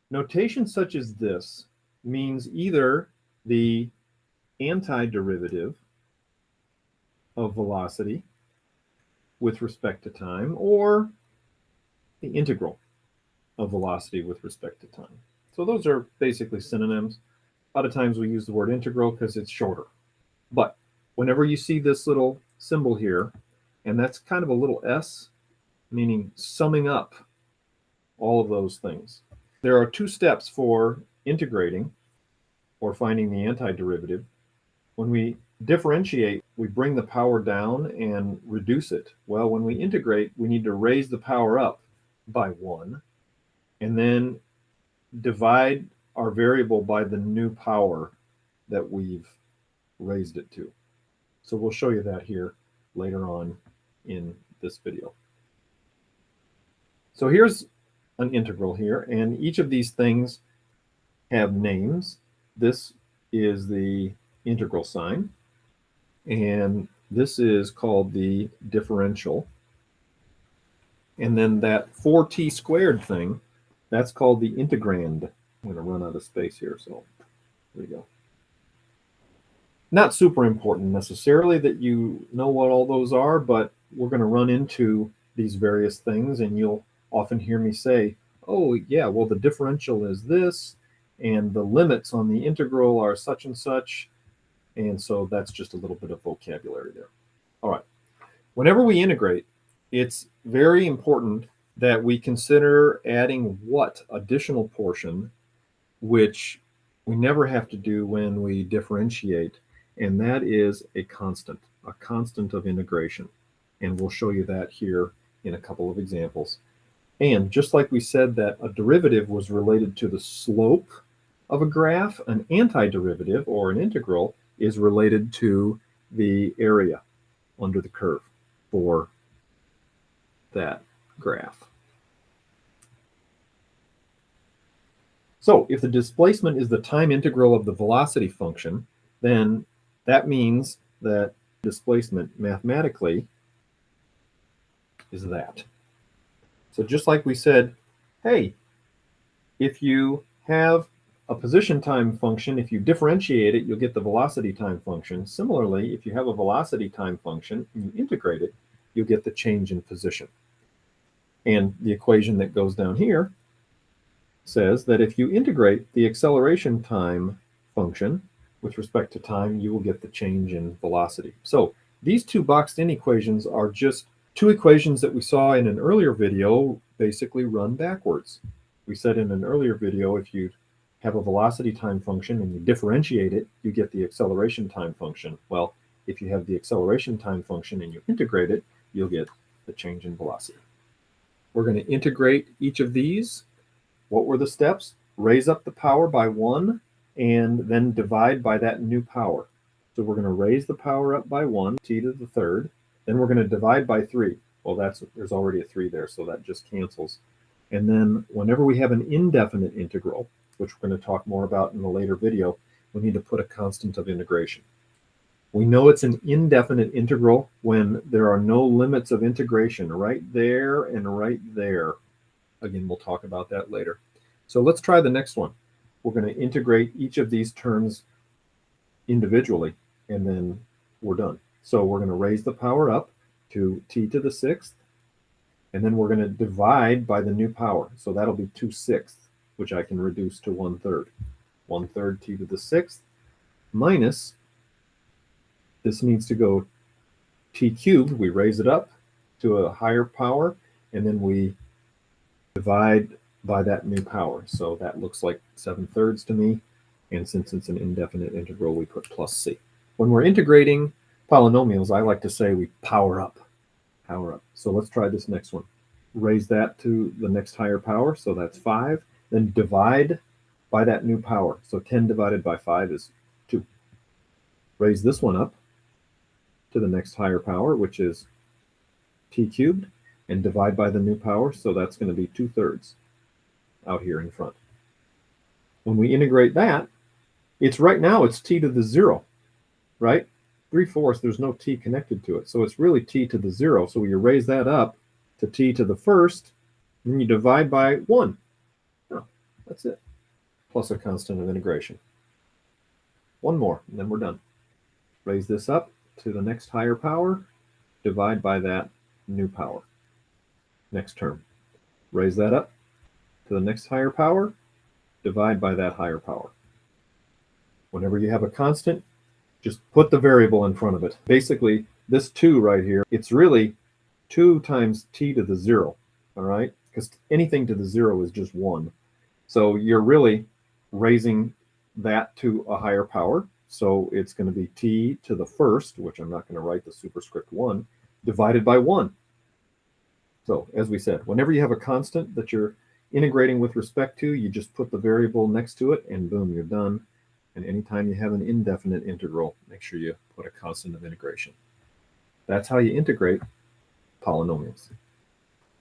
Notation such as this means either the antiderivative of velocity with respect to time or the integral of velocity with respect to time. So those are basically synonyms. A lot of times we use the word integral because it's shorter. But whenever you see this little symbol here, and that's kind of a little s, meaning summing up all of those things. There are two steps for integrating or finding the antiderivative. When we differentiate, we bring the power down and reduce it. Well, when we integrate, we need to raise the power up by 1 and then divide our variable by the new power that we've raised it to. So we'll show you that here later on in this video. So here's an integral here, and each of these things have names. This is the integral sign, and this is called the differential. And then that 4t squared thing, that's called the integrand. I'm going to run out of space here, so there we go. Not super important necessarily that you know what all those are, but we're going to run into these various things, and you'll often hear me say, oh yeah, well the differential is this, and the limits on the integral are such and such, and so that's just a little bit of vocabulary there. All right, whenever we integrate, it's very important that we consider adding what additional portion, which we never have to do when we differentiate, and that is a constant of integration. And we'll show you that here in a couple of examples. And just like we said that a derivative was related to the slope of a graph, an antiderivative or an integral is related to the area under the curve for that graph. So if the displacement is the time integral of the velocity function, then that means that displacement mathematically is that. So just like we said, hey, if you have a position time function, if you differentiate it, you'll get the velocity time function. Similarly, if you have a velocity time function and you integrate it, you'll get the change in position. And the equation that goes down here says that if you integrate the acceleration time function with respect to time, you will get the change in velocity. So these two boxed in equations are just two equations that we saw in an earlier video basically run backwards. We said in an earlier video, if you have a velocity time function and you differentiate it, you get the acceleration time function. Well, if you have the acceleration time function and you integrate it, you'll get the change in velocity. We're going to integrate each of these. What were the steps? Raise up the power by 1 and then divide by that new power. So we're going to raise the power up by 1, t to the third. Then we're going to divide by 3. Well, there's already a 3 there, so that just cancels. And then whenever we have an indefinite integral, which we're going to talk more about in a later video, we need to put a constant of integration. We know it's an indefinite integral when there are no limits of integration right there and right there. Again, we'll talk about that later. So let's try the next one. We're going to integrate each of these terms individually, and then we're done. So we're going to raise the power up to t to the 6th, and then we're going to divide by the new power. So that'll be 2/6, which I can reduce to 1/3. 1/3 t to the 6th minus, this needs to go t cubed. We raise it up to a higher power, and then we divide by that new power. So that looks like 7/3 to me. And since it's an indefinite integral, we put plus c. When we're integrating polynomials, I like to say we power up. Power up. So let's try this next one. Raise that to the next higher power. So that's 5. Then divide by that new power. So 10 divided by 5 is 2. Raise this one up to the next higher power, which is t cubed, and divide by the new power. So that's going to be 2/3 out here in front. When we integrate that, it's right now it's t to the 0, right? 3/4, there's no t connected to it. So it's really t to the 0. So you raise that up to t to the 1st, then you divide by 1. Oh, That's it. Plus a constant of integration. One more, and then we're done. Raise this up to the next higher power, divide by that new power. Next term. Raise that up to the next higher power, divide by that higher power. Whenever you have a constant, just put the variable in front of it. Basically, this 2 right here, it's really 2 times t to the 0, all right? Because anything to the 0 is just 1. So you're really raising that to a higher power. So it's going to be t to the first, which I'm not going to write the superscript 1, divided by 1. So as we said, whenever you have a constant that you're integrating with respect to, you just put the variable next to it, and boom, you're done. And anytime you have an indefinite integral, make sure you put a constant of integration. That's how you integrate polynomials.